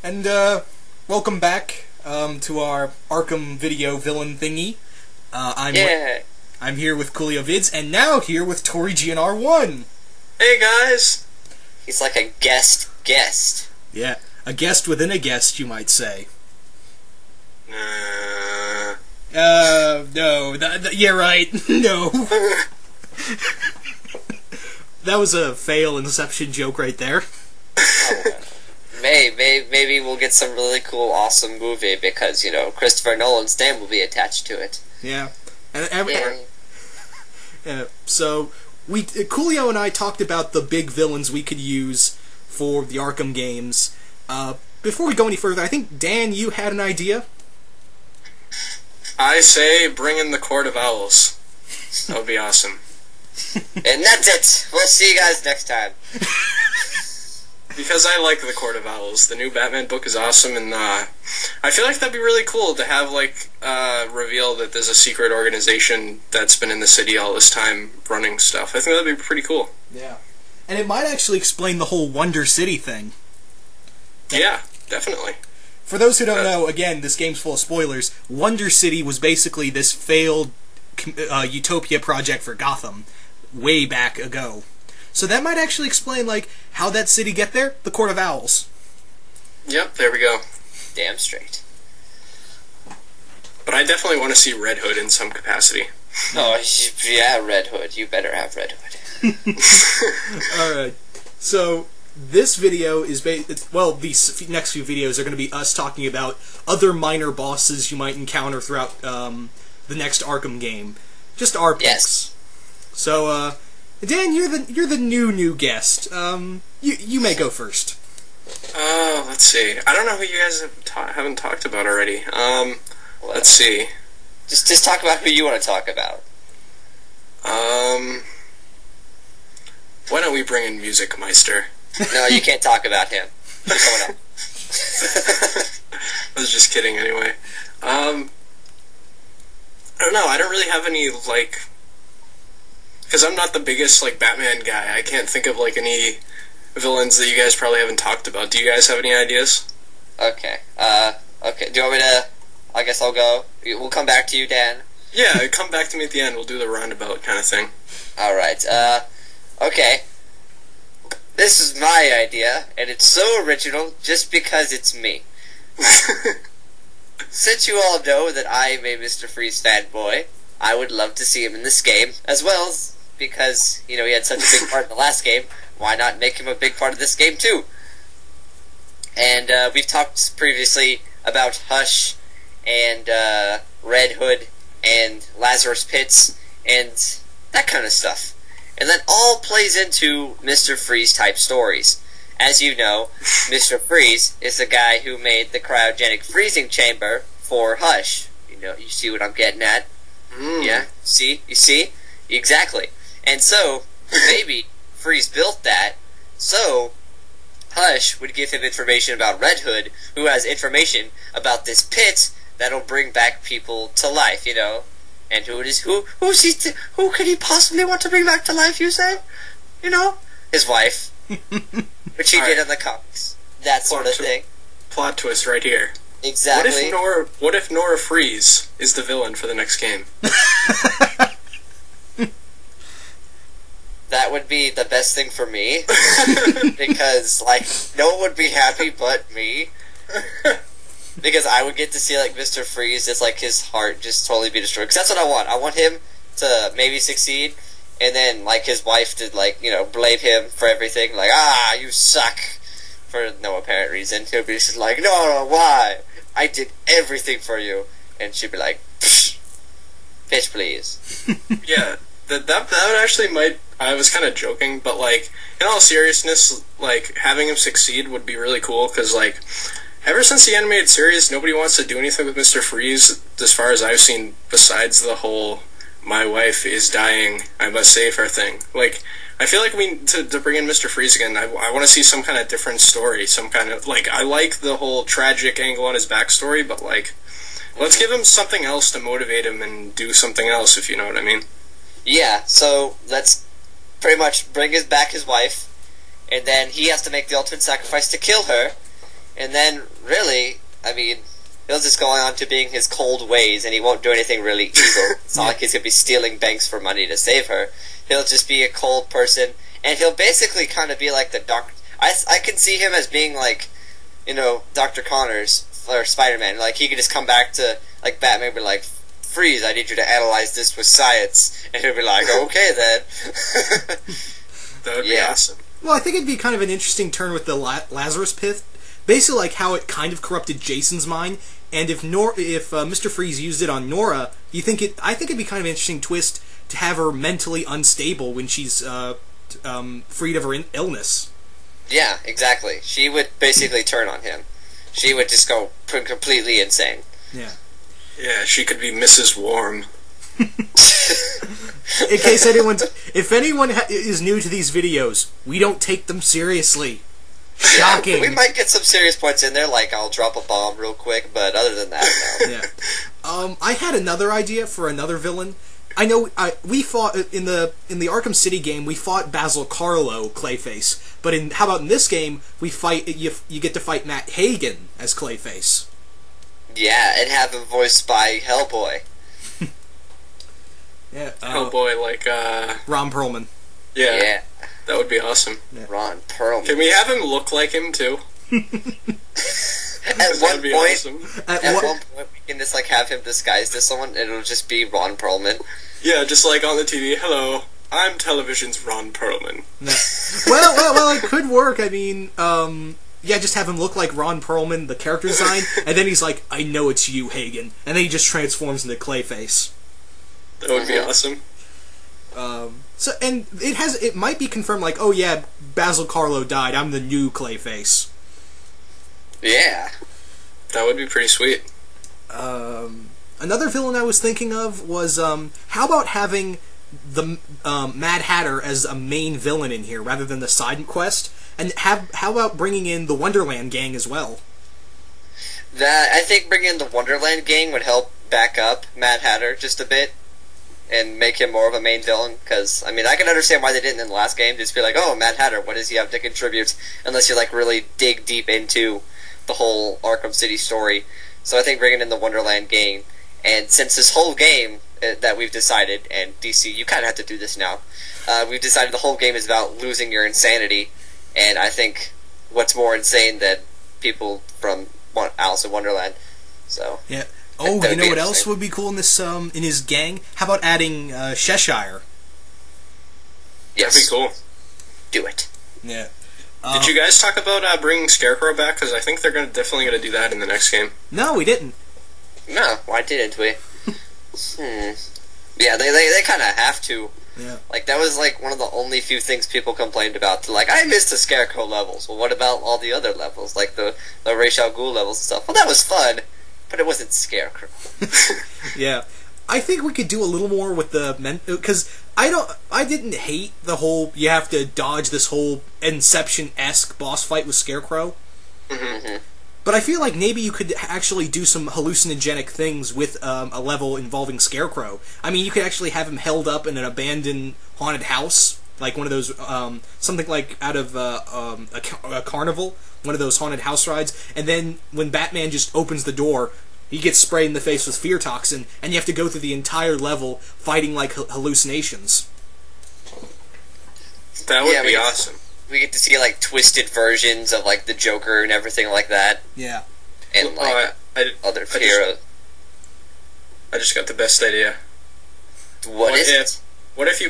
And, welcome back, to our Arkam video villain thingy. I'm here with Coolio Vids, and now here with TorreyGnr1. Hey, guys! He's like a guest. Yeah, a guest within a guest, you might say. No, yeah, right, no. That was a fail Inception joke right there. Maybe we'll get some really cool, awesome movie because, you know, Christopher Nolan's name will be attached to it. Yeah. So, Coolio and I talked about the big villains we could use for the Arkham games. Before we go any further, I think, Dan, you had an idea? I say bring in the Court of Owls. That would be awesome. And that's it! We'll see you guys next time. Because I like the Court of Owls. The new Batman book is awesome, and I feel like that'd be really cool to have, like, reveal that there's a secret organization that's been in the city all this time running stuff. I think that'd be pretty cool. Yeah. And it might actually explain the whole Wonder City thing. Yeah, definitely. For those who don't know, again, this game's full of spoilers, Wonder City was basically this failed utopia project for Gotham way back ago. So that might actually explain, like, how that city get there? The Court of Owls. Yep, there we go. Damn straight. But I definitely want to see Red Hood in some capacity. Oh, yeah, Red Hood. You better have Red Hood. Alright, so this video is well, these next few videos are going to be us talking about other minor bosses you might encounter throughout the next Arkham game. Just our picks. Yes. So, Dan, you're the new guest. You may go first. Let's see. I don't know who you guys haven't talked about already. Let's see. Just talk about who you want to talk about. Why don't we bring in Music Meister? No, you can't talk about him. He's coming up. I was just kidding anyway. I don't know, I don't really have any, like... Because I'm not the biggest, like, Batman guy. I can't think of, like, any villains that you guys probably haven't talked about. Do you guys have any ideas? Okay. Okay. Do you want me to... I guess I'll go. We'll come back to you, Dan. Yeah, come back to me at the end. We'll do the roundabout kind of thing. Alright, okay. This is my idea, and it's so original just because it's me. Since you all know that I am a Mr. Freeze fanboy, I would love to see him in this game, as well as because, you know, he had such a big part in the last game, why not make him a big part of this game too? And we've talked previously about Hush and Red Hood and Lazarus Pits and that kind of stuff. And that all plays into Mr. Freeze type stories. As you know, Mr. Freeze is the guy who made the cryogenic freezing chamber for Hush. You know, you see what I'm getting at? Yeah? See? You see? Exactly. And so, maybe Freeze built that, so Hush would give him information about Red Hood, who has information about this pit that'll bring back people to life, you know? And who could he possibly want to bring back to life, you say? You know? His wife. Which he did in the comics. That sort of thing. Plot twist right here. Exactly. What if Nora Freeze is the villain for the next game? That would be the best thing for me. Because, like, no one would be happy but me. Because I would get to see, like, Mr. Freeze, just, like, his heart just totally be destroyed. Because that's what I want. I want him to maybe succeed, and then, like, his wife to, like, you know, blame him for everything. Like, you suck. For no apparent reason. He'll be just like, no, why? I did everything for you. And she'd be like, bitch, please. Yeah, that would actually I was kind of joking, but, like, in all seriousness, like, having him succeed would be really cool, because, like, ever since the animated series, nobody wants to do anything with Mr. Freeze, as far as I've seen, besides the whole, my wife is dying, I must save her thing. Like, I feel like to bring in Mr. Freeze again, I want to see some kind of different story, some kind of, like, I like the whole tragic angle on his backstory, but, like, let's give him something else to motivate him and do something else, if you know what I mean. Yeah, so let's pretty much bring back his wife, and then he has to make the ultimate sacrifice to kill her, and And then, really, I mean, he'll just go on to being his cold ways, and he won't do anything really evil. It's not like he's going to be stealing banks for money to save her. He'll just be a cold person, and he'll basically kind of be like the Doctor... I can see him as being like, you know, Dr. Connors, or Spider-Man. Like, he could just come back to, like, Batman and be like, Freeze, I need you to analyze this with science. And he'll be like, okay then. That would be awesome. Well, I think it'd be kind of an interesting turn with the Lazarus Pit. Basically, like how it kind of corrupted Jason's mind, and if Mr. Freeze used it on Nora, I think it'd be kind of an interesting twist to have her mentally unstable when she's freed of her illness. Yeah, exactly. She would basically turn on him. She would just go completely insane. Yeah. Yeah, she could be Mrs. Warm. In case if anyone is new to ththese videos, we don't take them seriously. Shocking. Yeah, we might get some serious points in there, like I'll drop a bomb real quick, but other than that, no. Yeah. I had another idea for another villain. I know we fought in the Arkham City game. We fought Basil Karlo, Clayface, but how about in this game? You get to fight Matt Hagen as Clayface. Yeah, and have him voiced by Hellboy. Yeah, Hellboy, like Ron Perlman. Yeah, that would be awesome. Yeah. Ron Perlman. Can we have him look like him too? At one point, awesome. At one point, we can just like have him disguised as someone, and it'll just be Ron Perlman. Yeah, just like on the TV. Hello, I'm television's Ron Perlman. No. Well, it could work. I mean, just have him look like Ron Perlman, the character design, and then he's like, "I know it's you, Hagen," and then he just transforms into Clayface. That would be awesome. So, and it might be confirmed, like, oh yeah, Basil Karlo died. I'm the new Clayface. Yeah, that would be pretty sweet. Another villain I was thinking of was, how about having the Mad Hatter as a main villain in here rather than the side quest? And how about bringing in the Wonderland gang as well? I think bringing in the Wonderland gang would help back up Mad Hatter just a bit and make him more of a main villain. Because I mean, I can understand why they didn't in the last game. Just be like, oh, Mad Hatter, what does he have to contribute? Unless you like really dig deep into the whole Arkham City story. So I think bringing in the Wonderland gang. And since this whole game that we've decided, and DC, you kind of have to do this now, we've decided the whole game is about losing your insanity, and I think what's more insane than people from Alice in Wonderland. So yeah. Oh, you know what else would be cool in this in his gang? How about adding Cheshire? Yes. That'd be cool. Do it. Yeah. Did you guys talk about bringing Scarecrow back? Because I think they're definitely going to do that in the next game. No, we didn't. No, why didn't we? Yeah, they kind of have to. Yeah. Like, that was, like, one of the only few things people complained about. Like, I missed the Scarecrow levels. Well, what about all the other levels? Like, the Ra's al Ghul levels and stuff. Well, that was fun, but it wasn't Scarecrow. Yeah. I think we could do a little more with the because I didn't hate the whole you have to dodge this whole Inception-esque boss fight with Scarecrow. Mm-hmm. But I feel like maybe you could actually do some hallucinogenic things with a level involving Scarecrow. I mean, you could actually have him held up in an abandoned haunted house, like one of those, something like out of a carnival, one of those haunted house rides, and then when Batman just opens the door, he gets sprayed in the face with fear toxin, and you have to go through the entire level fighting like hallucinations. That would be awesome. We get to see, like, twisted versions of, like, the Joker and everything like that. Yeah. And, like, other heroes. I just got the best idea. What is it? What if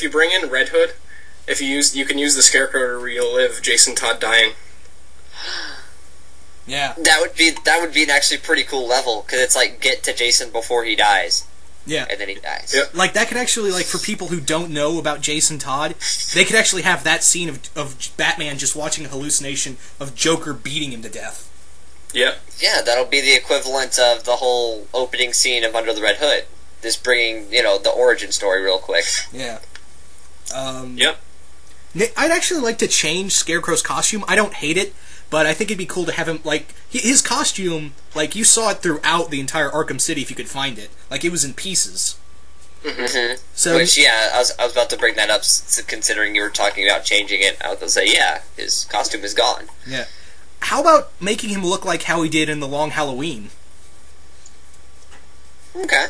you bring in Red Hood? You can use the Scarecrow to relive Jason Todd dying. Yeah. That would be an actually pretty cool level, because it's like get to Jason before he dies. Yeah. And then he dies. Yep. Like, that could actually, like, for people who don't know about Jason Todd, they could actually have that scene of Batman just watching a hallucination of Joker beating him to death. Yep. Yeah, that'll be the equivalent of the whole opening scene of Under the Red Hood. Just bringing, the origin story real quick. Yeah. Yep. I'd actually like to change Scarecrow's costume. I don't hate it, but I think it'd be cool to have him, like, his costume, like, you saw it throughout the entire Arkham City if you could find it. Like, it was in pieces. Mm-hmm. So, which, yeah, I was about to bring that up, considering you were talking about changing it. I was going to say, yeah, his costume is gone. Yeah. how about making him look like how he did in The Long Halloween? Okay.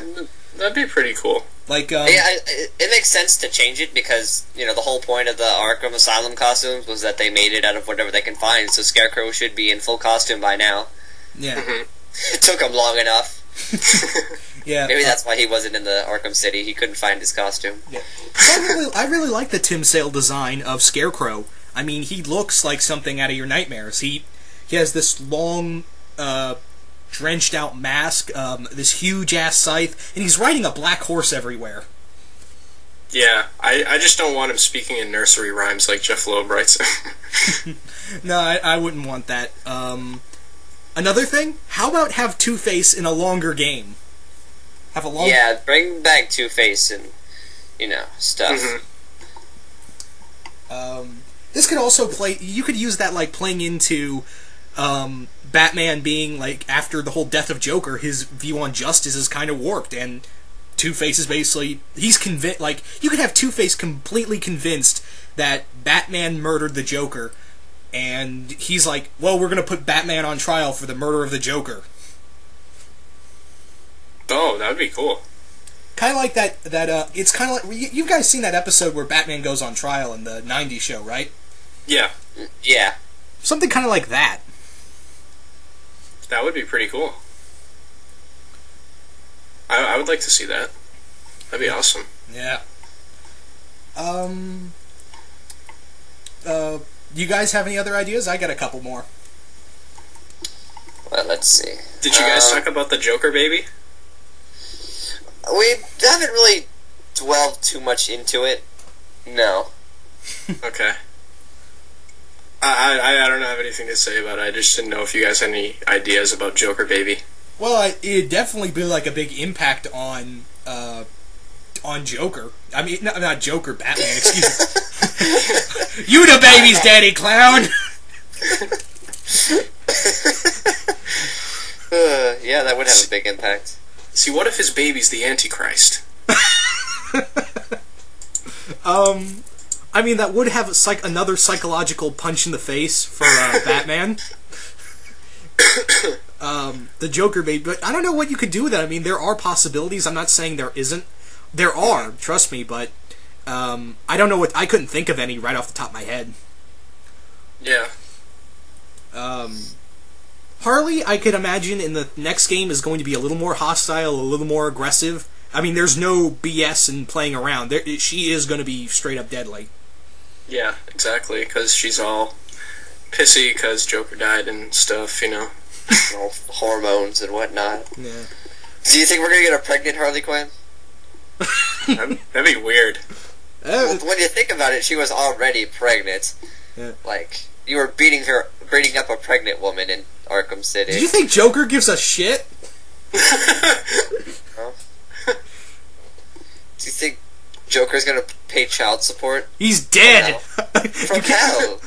That'd be pretty cool. Like, Yeah, it makes sense to change it because, you know, the whole point of the Arkham Asylum costumes was that they made it out of whatever they can find, so Scarecrow should be in full costume by now. yeah. It took him long enough. Yeah. Maybe that's why he wasn't in the Arkham City. He couldn't find his costume. Yeah. I really like the Tim Sale design of Scarecrow. I mean, he looks like something out of your nightmares. He has this long, drenched out mask, this huge ass scythe, and he's riding a black horse everywhere. Yeah, I just don't want him speaking in nursery rhymes like Jeff Loeb writes. No, I wouldn't want that. Another thing, how about have Two-Face in a longer game? Have a long... Yeah, bring back Two-Face and, you know, stuff. This could also play... You could use that, like, playing into Batman being, like, after the whole death of Joker, his view on justice is kind of warped, and Two-Face is basically... He's convinced... Like, you could have Two-Face completely convinced that Batman murdered the Joker, and he's like, well, we're gonna put Batman on trial for the murder of the Joker. Oh, that would be cool. Kind of like that, it's kind of like... You guys seen that episode where Batman goes on trial in the 90s show, right? Yeah. Yeah. Something kind of like that. That would be pretty cool. I would like to see that. That'd be awesome. Yeah. You guys have any other ideas? I got a couple more. Well, let's see. Did you guys talk about the Joker baby? We haven't really dwelled too much into it. No. Okay. I don't have anything to say about it. I just didn't know if you guys had any ideas about Joker baby. Well, it'd definitely be like a big impact on Joker. I mean, not Joker, Batman, excuse me. You the baby's daddy, clown! Yeah, that would have a big impact. See, what if his baby's the Antichrist? I mean, that would have another psychological punch in the face for Batman. The Joker baby, but I don't know what you could do with that. I mean, there are possibilities. I'm not saying there isn't. There are, trust me, but I don't know what... I couldn't think of any right off the top of my head. Yeah. Harley, I could imagine in the next game is going to be a little more hostile, a little more aggressive. I mean, there's no BS in playing around. She is going to be straight up deadly. Yeah, exactly, because she's all pissy because Joker died and stuff, you know. All hormones and whatnot. Yeah. Do you think we're going to get a pregnant Harley Quinn? That'd be weird. Well, when you think about it, she was already pregnant. Yeah. Like, you were beating up a pregnant woman in Arkham City. Do you think Joker gives a shit? Huh? Do you think Joker's gonna pay child support? He's dead! From hell!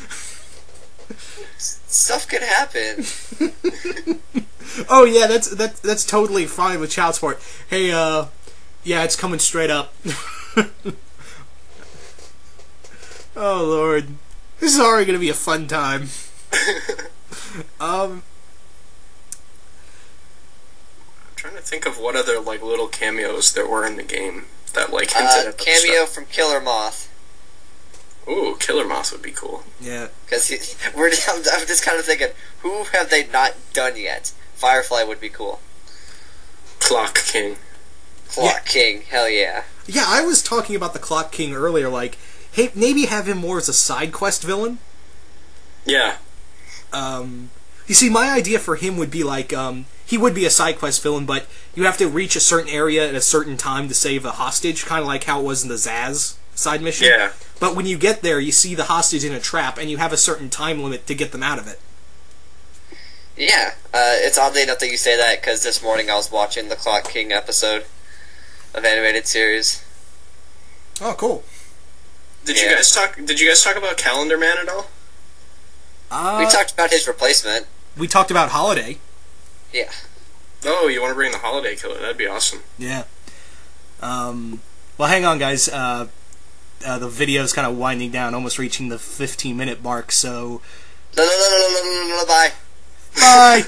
Stuff could happen. Oh yeah, that's totally fine with child support. Hey, yeah, it's coming straight up. Oh Lord, this is already gonna be a fun time. I'm trying to think of what other like little cameos there were in the game that like hinted at the cameo stuff. from Killer Moth. Ooh, Killer Moth would be cool. Yeah, because I'm just kind of thinking, who have they not done yet? Firefly would be cool. Clock King. Clock King, hell yeah. Yeah, I was talking about the Clock King earlier. Like, hey, maybe have him more as a side quest villain. Yeah. You see, my idea for him would be like, he would be a side quest villain, but you have to reach a certain area at a certain time to save a hostage, kind of like how it was in the Zaz side mission. Yeah. But when you get there, you see the hostage in a trap, and you have a certain time limit to get them out of it. Yeah, it's oddly enough that you say that, because this morning I was watching the Clock King episode of animated series. Oh, cool. Did you guys talk about Calendar Man at all? We talked about his replacement. We talked about Holiday. Yeah. Oh, you want to bring the Holiday Killer? That'd be awesome. Yeah. Well, hang on, guys. The video's kind of winding down, almost reaching the 15-minute mark, so Bye. Bye.